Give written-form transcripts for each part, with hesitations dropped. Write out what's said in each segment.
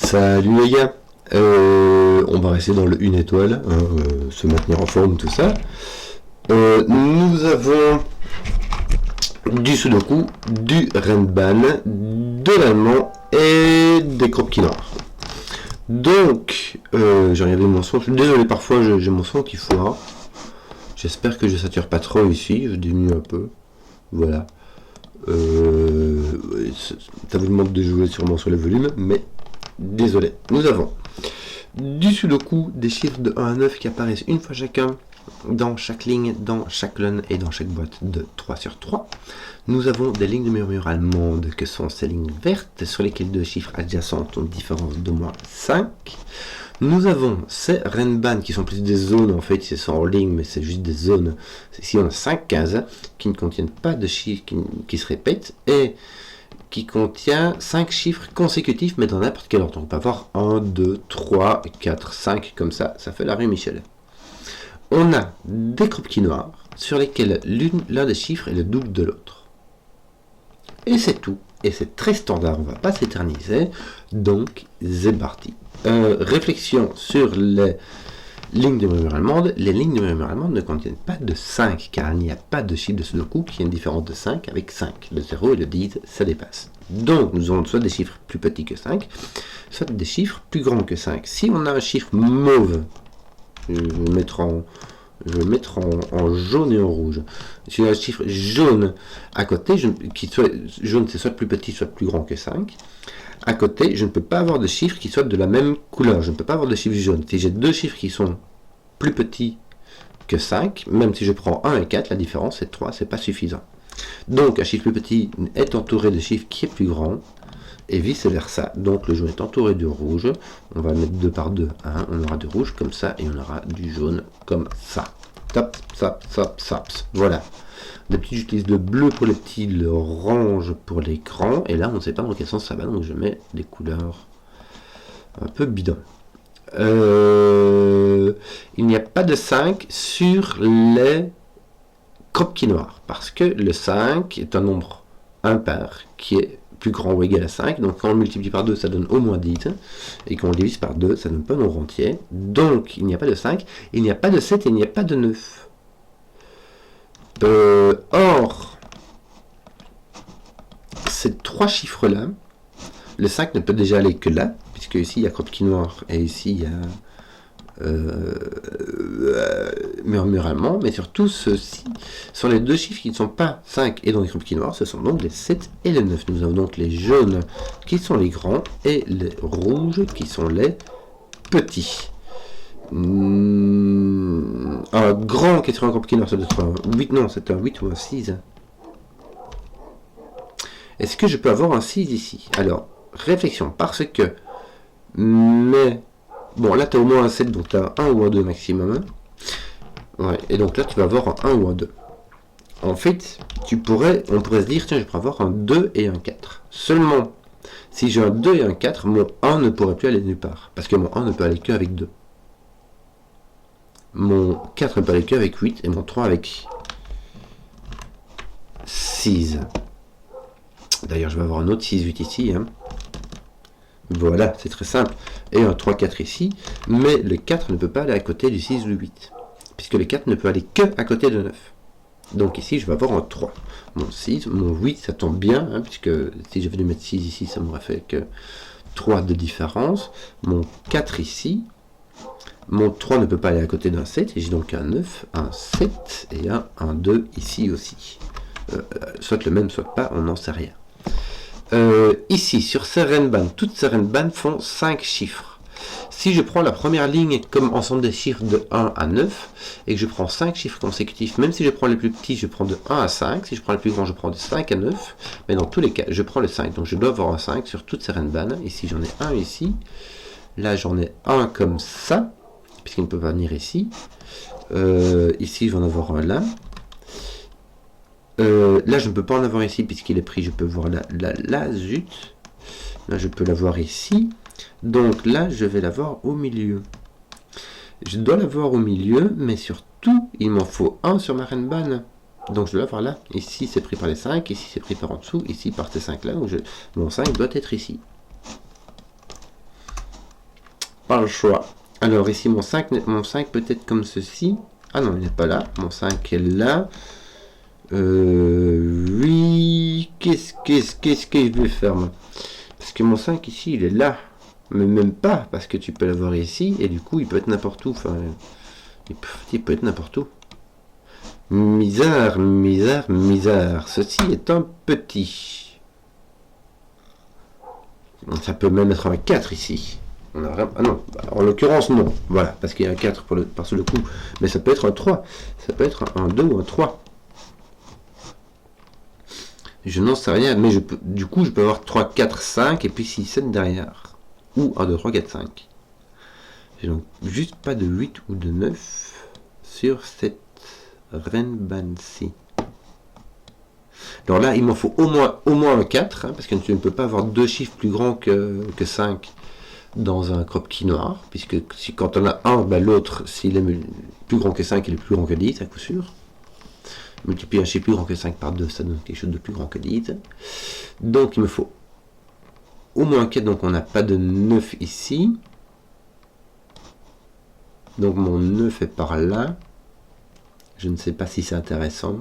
Salut les gars, on va rester dans le 1 étoile, hein, se maintenir en forme, tout ça. Nous avons du Sudoku, du Renban, de l'allemand et des croquis noirs. Donc, j'ai regardé mon son, je suis désolé, parfois j'ai mon son qui foire. J'espère que je sature pas trop ici, je diminue un peu. Voilà. Ça vous demande de jouer sûrement sur le volume, mais désolé. Nous avons du Sudoku, des chiffres de 1 à 9 qui apparaissent une fois chacun dans chaque ligne, dans chaque colonne et dans chaque boîte de 3 sur 3. Nous avons des lignes de murmure allemandes que sont ces lignes vertes sur lesquelles deux chiffres adjacents ont une différence de moins 5. Nous avons ces Renban qui sont plus des zones, en fait, c'est en ligne, mais c'est juste des zones. Ici, on a 5 cases qui ne contiennent pas de chiffres qui se répètent et qui contient 5 chiffres consécutifs, mais dans n'importe quel ordre. On peut avoir 1, 2, 3, 4, 5, comme ça fait la rue Michel. On a des croquis noirs sur lesquels l'un des chiffres est le double de l'autre. Et c'est tout. Et c'est très standard, on ne va pas s'éterniser. Donc, c'est parti. Réflexion sur les lignes de murmure allemande. Les lignes de murmure allemande ne contiennent pas de 5, car il n'y a pas de chiffre de Sudoku qui a une différence de 5 avec 5. Le 0 et le 10, ça dépasse. Donc, nous avons soit des chiffres plus petits que 5, soit des chiffres plus grands que 5. Si on a un chiffre mauve, je vais mettre en jaune et en rouge. Si j'ai un chiffre jaune à côté, jaune c'est soit plus petit, soit plus grand que 5. À côté, je ne peux pas avoir de chiffres qui soient de la même couleur. Je ne peux pas avoir de chiffres jaunes. Si j'ai deux chiffres qui sont plus petits que 5, même si je prends 1 et 4, la différence c'est 3, c'est pas suffisant. Donc un chiffre plus petit est entouré de chiffres qui est plus grand, et vice versa. Donc le jaune est entouré de rouge. On va mettre 2 par 2, hein. On aura du rouge comme ça, et on aura du jaune comme ça. Top, top, top, top. Voilà. D'habitude, j'utilise le bleu pour les petits, le orange pour les grands. Et là, on ne sait pas dans quel sens ça va, donc je mets des couleurs un peu bidon. Il n'y a pas de 5 sur les croquis noirs, parce que le 5 est un nombre impair qui est plus grand ou égal à 5. Donc quand on le multiplie par 2, ça donne au moins 10. Et quand on le divise par 2, ça donne pas un nombre entier. Donc il n'y a pas de 5, il n'y a pas de 7 et il n'y a pas de 9. Or, ces trois chiffres-là, le 5 ne peut déjà aller que là, puisque ici il y a croquis noir et ici il y a murmure allemand, mais surtout ceux-ci sont les deux chiffres qui ne sont pas 5 et dans les croquis noirs, ce sont donc les 7 et les 9. Nous avons donc les jaunes qui sont les grands et les rouges qui sont les petits. Un grand qui est sur un croquis noir, ça doit être un 8, non, c'est un 8 ou un 6. Est-ce que je peux avoir un 6 ici? Alors, réflexion, parce que mais bon, là tu as au moins un 7, donc tu as un ou un 2 maximum. Ouais, et donc là tu vas avoir un 1 ou un 2. En fait, on pourrait se dire, tiens, je pourrais avoir un 2 et un 4. Seulement, si j'ai un 2 et un 4, mon 1 ne pourrait plus aller nulle part. Parce que mon 1 ne peut aller qu'avec 2. Mon 4 ne peut aller qu'avec 8 et mon 3 avec 6. D'ailleurs, je vais avoir un autre 6-8 ici. Hein. Voilà, c'est très simple. Et un 3-4 ici. Mais le 4 ne peut pas aller à côté du 6 ou du 8. Puisque le 4 ne peut aller que à côté de 9. Donc ici, je vais avoir un 3. Mon 6, mon 8, ça tombe bien. Hein, puisque si j'avais dû mettre 6 ici, ça m'aurait fait que 3 de différence. Mon 4 ici. Mon 3 ne peut pas aller à côté d'un 7, et j'ai donc un 9, un 7 et un 2 ici aussi. Soit le même, soit pas, on n'en sait rien. Ici, sur ces Renban, toutes ces Renban font 5 chiffres. Si je prends la première ligne comme ensemble des chiffres de 1 à 9, et que je prends 5 chiffres consécutifs, même si je prends les plus petits, je prends de 1 à 5, si je prends les plus grands, je prends de 5 à 9, mais dans tous les cas, je prends le 5, donc je dois avoir un 5 sur toutes ces Renban. Ici, j'en ai un ici, là, j'en ai un comme ça, puisqu'il ne peut pas venir ici. Ici, je vais en avoir un là. Là, je ne peux pas en avoir ici, puisqu'il est pris. Je peux voir là, zut. Là, je peux l'avoir ici. Donc là, je vais l'avoir au milieu. Je dois l'avoir au milieu, mais surtout, il m'en faut un sur ma Renban. Donc, je dois l'avoir là. Ici, c'est pris par les 5. Ici, c'est pris par en dessous. Ici, par ces 5 là. Donc mon 5 doit être ici. Pas le choix. Alors ici mon 5 peut être comme ceci. Ah non, il n'est pas là. Mon 5 est là. Oui. Qu'est-ce que je vais faire moi? Parce que mon 5 ici, il est là. Mais même pas, parce que tu peux l'avoir ici, et du coup, il peut être n'importe où. Enfin, il peut être n'importe où. Misère, misère, misère. Ceci est un petit. Ça peut même être un 4 ici. On a vraiment... Ah non, en l'occurrence, non. Voilà, parce qu'il y a un 4 par le coup. Mais ça peut être un 3. Ça peut être un 2 ou un 3. Je n'en sais rien, mais du coup, je peux avoir 3, 4, 5 et puis 6, 7 derrière. Ou 1, 2, 3, 4, 5. J'ai donc juste pas de 8 ou de 9 sur cette Renbansi. Alors là, il m'en faut au moins un 4, hein, parce que tu ne peux pas avoir deux chiffres plus grands que 5 dans un Kropki noir, puisque si, quand on a un, ben l'autre, s'il est plus grand que 5, il est plus grand que 10, à coup sûr. Multiplier un chiffre plus grand que 5 par 2, ça donne quelque chose de plus grand que 10. Donc il me faut au moins 4, donc on n'a pas de 9 ici. Donc mon 9 est par là. Je ne sais pas si c'est intéressant.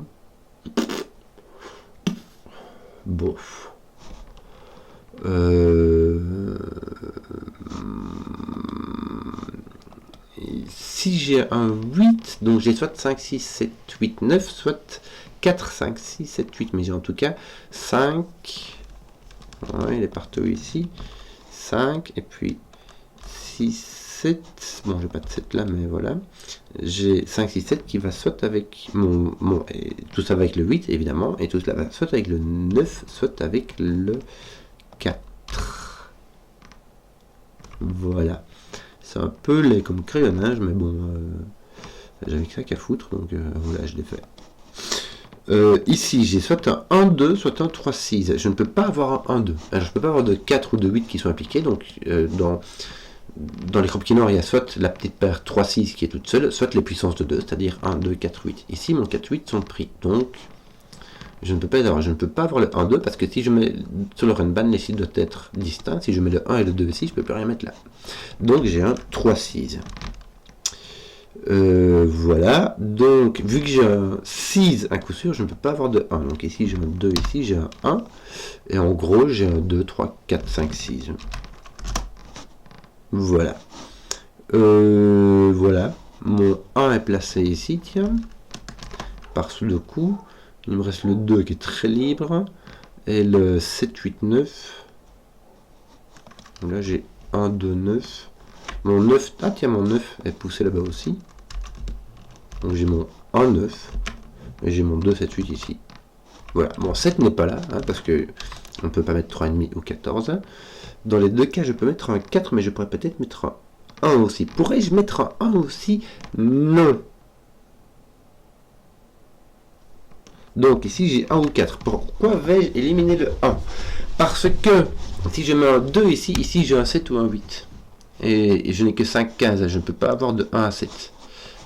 Bof. Si j'ai un 8, donc j'ai soit 5, 6, 7, 8, 9, soit 4, 5, 6, 7, 8, mais j'ai en tout cas 5. Ouais, il est partout ici. 5, et puis 6, 7. Bon, j'ai pas de 7 là, mais voilà. J'ai 5, 6, 7 qui va soit avec et tout ça va avec le 8, évidemment, et tout cela va soit avec le 9, soit avec le 4. Voilà. C'est un peu laid comme crayonnage, mais bon, j'avais que ça qu'à foutre, donc voilà, je l'ai fait. Ici, j'ai soit un 1, 2, soit un 3, 6. Je ne peux pas avoir un 1, 2. Alors, je ne peux pas avoir de 4 ou de 8 qui sont appliqués, donc dans les Kropki noirs, il y a soit la petite paire 3, 6 qui est toute seule, soit les puissances de 2, c'est-à-dire 1, 2, 4, 8. Ici, mon 4, 8 sont pris, donc je ne peux pas avoir le 1, 2, parce que si je mets sur le Renban, les chiffres doivent être distincts. Si je mets le 1 et le 2 ici, je ne peux plus rien mettre là. Donc j'ai un 3, 6. Voilà, donc vu que j'ai un 6 à coup sûr, je ne peux pas avoir de 1. Donc ici j'ai un 2, ici j'ai un 1. Et en gros j'ai un 2, 3, 4, 5, 6. Voilà. Voilà. Mon 1 est placé ici, tiens. Par sous le coup. Il me reste le 2 qui est très libre. Et le 7, 8, 9. Là j'ai 1, 2, 9. Mon 9, ah tiens, mon 9 est poussé là-bas aussi. Donc j'ai mon 1, 9. Et j'ai mon 2, 7, 8 ici. Voilà. Mon 7 n'est pas là, hein, parce que on ne peut pas mettre 3,5 ou 14. Dans les deux cas, je peux mettre un 4, mais je pourrais peut-être mettre un 1 aussi. Pourrais-je mettre un 1 aussi? Non. Donc ici, j'ai 1 ou 4. Pourquoi vais-je éliminer le 1? Parce que si je mets un 2 ici, ici j'ai un 7 ou un 8. Et je n'ai que 5 cases. Je ne peux pas avoir de 1 à 7.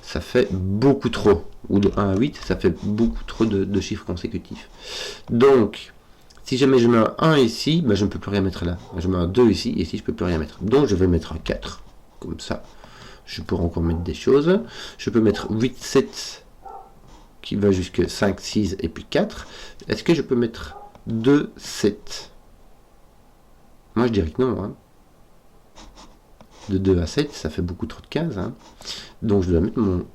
Ça fait beaucoup trop. Ou de 1 à 8, ça fait beaucoup trop de chiffres consécutifs. Donc, si jamais je mets un 1 ici, ben je ne peux plus rien mettre là. Je mets un 2 ici, et ici je ne peux plus rien mettre. Donc je vais mettre un 4. Comme ça, je pourrais encore mettre des choses. Je peux mettre 8, 7, qui va jusque 5, 6, et puis 4. Est-ce que je peux mettre 2, 7? Moi je dirais que non. Hein. De 2 à 7, ça fait beaucoup trop de cases. Hein. Donc je dois mettre mon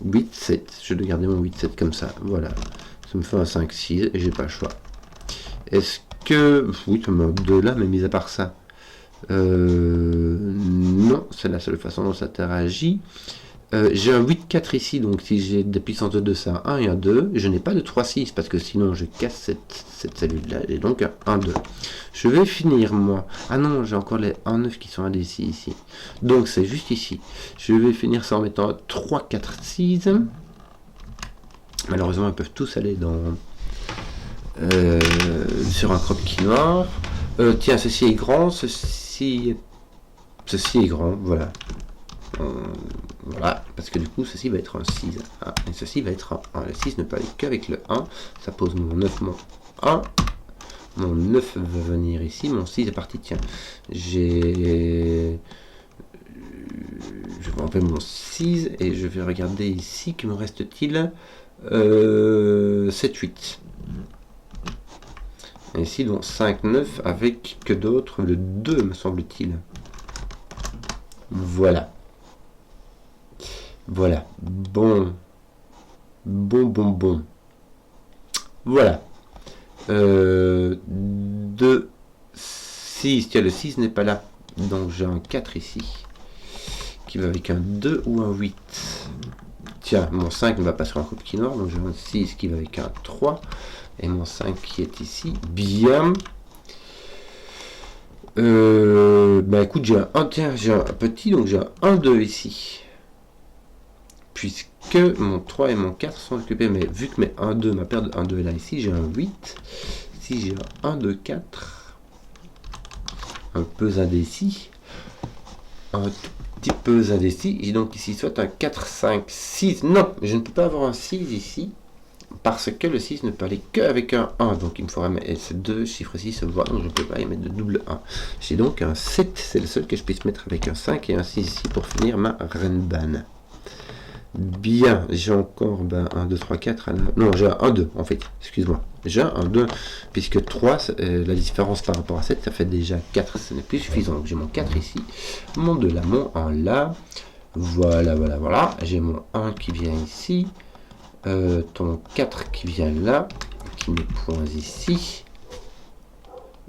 8, 7. Je dois garder mon 8, 7 comme ça. Voilà. Ça me fait un 5, 6 et j'ai pas le choix. Est-ce que... Oui, ça me met 2 là, mais mis à part ça. Non, c'est la seule façon dont ça interagit. J'ai un 8, 4 ici, donc si j'ai des puissances de 2, c'est un 1 et un 2. Je n'ai pas de 3, 6, parce que sinon je casse cette cellule-là. J'ai donc un 1, 2. Je vais finir, moi. Ah non, j'ai encore les 1, 9 qui sont indécis ici. Donc c'est juste ici. Je vais finir ça en mettant 3, 4, 6. Malheureusement, ils peuvent tous aller dans... sur un Kropki noir. Tiens, ceci est grand, ceci est grand, voilà. Voilà, parce que du coup, ceci va être un 6. Hein, et ceci va être un 1. Le 6 ne peut aller qu'avec le 1. Ça pose mon 9, mon 1. Mon 9 va venir ici. Mon 6 est parti. Tiens, j'ai vais enlever mon 6 et je vais regarder ici, que me reste-t-il 7, 8. Et ici, donc 5, 9, avec que d'autres, le 2 me semble-t-il. Voilà. Voilà. Bon. Bon. Voilà. 2, 6. Tiens, le 6 n'est pas là. Donc j'ai un 4 ici. Qui va avec un 2 ou un 8. Tiens, mon 5 ne va pas sur un coup qui noir. Donc j'ai un 6 qui va avec un 3. Et mon 5 qui est ici. Bien. Bah écoute, j'ai un petit, donc j'ai un 2 ici. Puisque mon 3 et mon 4 sont occupés. Mais vu que mes 1, 2, ma paire de 1, 2 est là ici, j'ai un 8. Ici, j'ai un 1, 2, 4. Un peu indécis. Un tout petit peu indécis. Et donc ici, soit un 4, 5, 6. Non, je ne peux pas avoir un 6 ici. Parce que le 6 ne peut aller qu'avec un 1. Donc il me faudra mettre ces deux chiffres-ci se voient. Donc je ne peux pas y mettre de double 1. J'ai donc un 7. C'est le seul que je puisse mettre avec un 5 et un 6 ici pour finir ma Renban. Bien, j'ai encore 1, 2, 3, 4. Non, j'ai un 2 en fait. Excuse-moi. J'ai un 2. Puisque 3, la différence par rapport à 7, ça fait déjà 4. Ce n'est plus suffisant. Donc j'ai mon 4 ici. Mon 2 là, mon 1 là. Voilà. J'ai mon 1 qui vient ici. Ton 4 qui vient là, qui met point ici.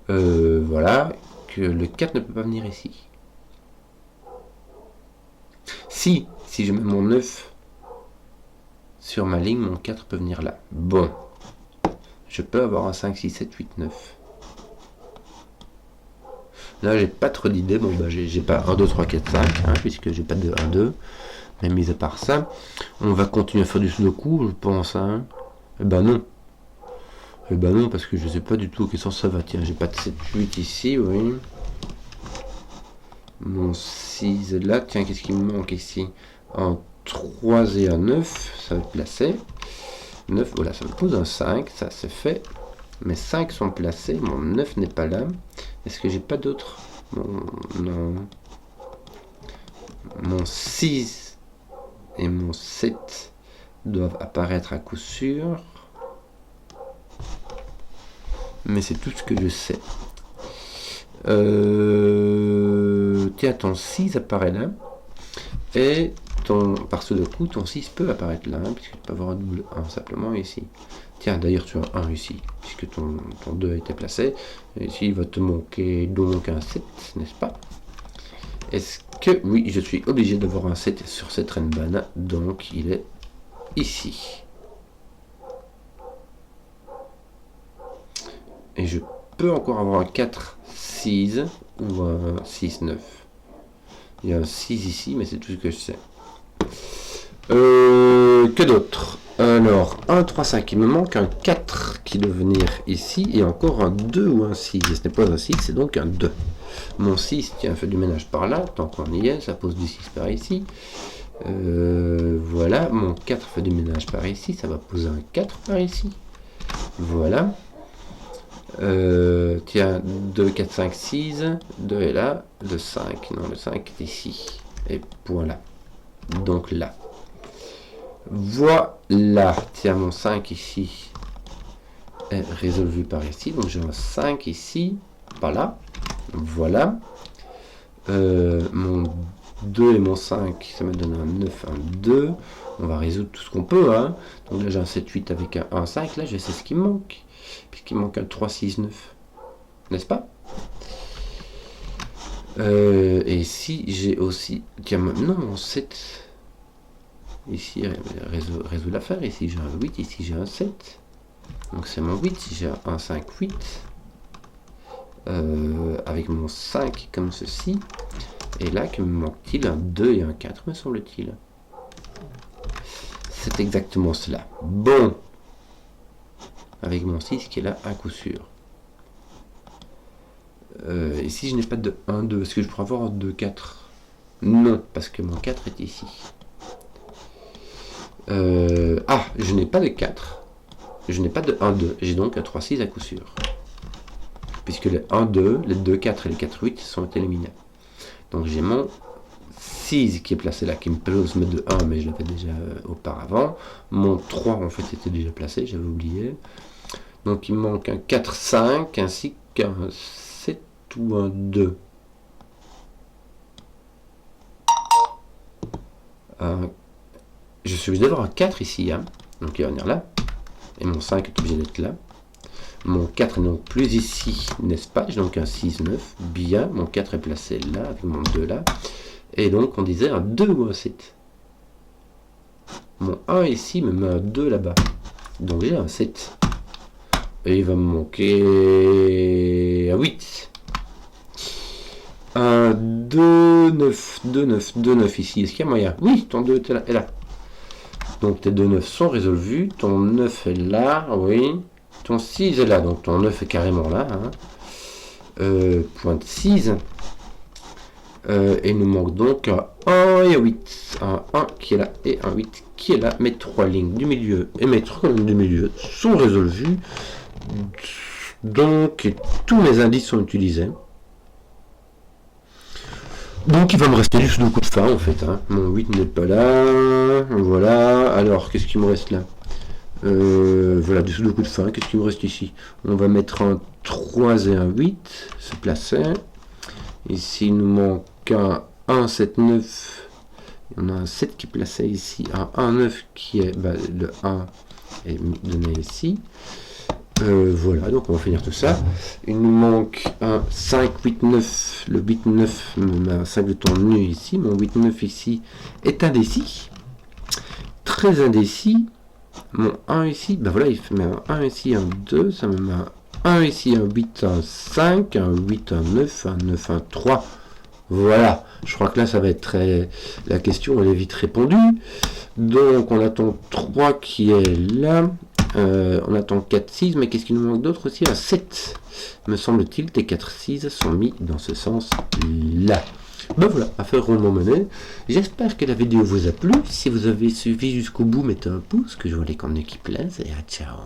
Voilà, que le 4 ne peut pas venir ici. Si je mets mon 9 sur ma ligne, mon 4 peut venir là. Bon, je peux avoir un 5, 6, 7, 8, 9. Là, j'ai pas trop d'idées. Bon, bah, j'ai pas 1, 2, 3, 4, 5, hein, puisque j'ai pas de 1, 2. Mais mis à part ça, on va continuer à faire du sudoku, je pense. Hein. Eh ben non, parce que je sais pas du tout quel sens ça va. Tiens, j'ai pas de 7, 8 ici, oui. Mon 6 là, tiens, qu'est-ce qui me manque ici? Un 3 et un 9, ça va être placé. 9, voilà, ça me pose un 5, ça c'est fait. Mes 5 sont placés, mon 9 n'est pas là. Est-ce que j'ai pas d'autres? Non. Mon 6 et mon 7 doivent apparaître à coup sûr. Mais c'est tout ce que je sais. Tiens, ton 6 apparaît là. Et par ce coup, ton 6 peut apparaître là, hein, puisque tu peux avoir un double 1 simplement ici. Tiens, d'ailleurs, tu as un ici, puisque ton 2 a été placé. Et ici, il va te manquer donc un 7, n'est-ce pas? Est-ce que oui, je suis obligé d'avoir un 7 sur cette Renban, donc il est ici. Et je peux encore avoir un 4, 6 ou un 6, 9. Il y a un 6 ici, mais c'est tout ce que je sais. Que d'autre? Alors, 1, 3, 5, il me manque un 4 qui doit venir ici, et encore un 2 ou un 6. Et ce n'est pas un 6, c'est donc un 2. Mon 6, tiens, fait du ménage par là, tant qu'on y est, ça pose du 6 par ici. Voilà, mon 4 fait du ménage par ici, ça va poser un 4 par ici. Voilà. Tiens, 2, 4, 5, 6, 2 est là, le 5, non, le 5 est ici. Et voilà. Donc là. Voilà. Tiens, mon 5 ici est résolu par ici. Donc j'ai un 5 ici, par là. Voilà. Mon 2 et mon 5, ça me donne un 9, un 2. On va résoudre tout ce qu'on peut. Hein. Donc là, j'ai un 7, 8 avec un 1, 5. Là, je sais ce qui me manque. Puisqu'il manque un 3, 6, 9. N'est-ce pas? Et ici, j'ai aussi... Tiens, non, mon 7... Ici, résout l'affaire. Ici, j'ai un 8. Ici, j'ai un 7. Donc, c'est mon 8. Si j'ai un 5, 8. Avec mon 5 comme ceci. Et là, que me manque-t-il? Un 2 et un 4, me semble-t-il. C'est exactement cela. Bon. Avec mon 6 qui est là, à coup sûr. Ici, je n'ai pas de 1, 2. Est-ce que je pourrais avoir un 2, 4? Non, parce que mon 4 est ici. Je n'ai pas de 4. Je n'ai pas de 1, 2. J'ai donc un 3, 6 à coup sûr. Puisque les 1, 2, les 2, 4 et les 4, 8 sont éliminés. Donc j'ai mon 6 qui est placé là, qui me pose de 1, mais je l'avais déjà auparavant. Mon 3 en fait était déjà placé, j'avais oublié. Donc il me manque un 4, 5, ainsi qu'un 7 ou un 2. Je suis obligé d'avoir un 4 ici, hein. Donc il va venir là. Et mon 5 est obligé d'être là. Mon 4 est donc plus ici, n'est-ce pas? J'ai donc un 6, 9. Bien, mon 4 est placé là, avec mon 2 là. Et donc on disait un 2 ou un 7. Mon 1 ici me met un 2 là-bas. Donc j'ai un 7. Et il va me manquer un 8. Un 2, 9, 2, 9, 2, 9 ici. Est-ce qu'il y a moyen? Oui, ton 2 est là. Donc tes 2 9 sont résolvus. Ton 9 est là, oui. Ton 6 est là, donc ton 9 est carrément là. Hein. Pointe 6. Et il nous manque donc un 1 et un 8. Un 1 qui est là et un 8 qui est là. Mes 3 lignes du milieu et mes 3 lignes du milieu sont résolvues. Donc tous mes indices sont utilisés. Donc il va me rester juste le coup de fin en fait. Hein. Mon 8 n'est pas là. Voilà. Alors qu'est-ce qu'il me reste là? Voilà, dessous le coup de fin. Qu'est-ce qu'il me reste ici? On va mettre un 3 et un 8. Se placer. Ici il nous manque un 1, 7, 9. On a un 7 qui est placé ici. Un 1, 9 qui est le 1 est donné ici. Voilà, donc on va finir tout ça. Il nous manque un 5, 8, 9. Le 8, 9 me met un 5 de ton nu ici. Mon 8, 9 ici est indécis. Très indécis. Mon 1 ici, ben voilà, il met un 1 ici, un 2. Ça me met un 1 ici, un 8, un 5, un 8, un 9, un 9, un 3. Voilà, je crois que là ça va être très... La question elle est vite répondue. Donc on a ton 3 qui est là. On attend 4, 6, mais qu'est-ce qu'il nous manque d'autre aussi? Un 7, me semble-t-il. Tes 4, 6 sont mis dans ce sens-là. Ben voilà, affaire rondement menée. J'espère que la vidéo vous a plu. Si vous avez suivi jusqu'au bout, mettez un pouce, que je vois les contenus qui plaisent, et à ciao.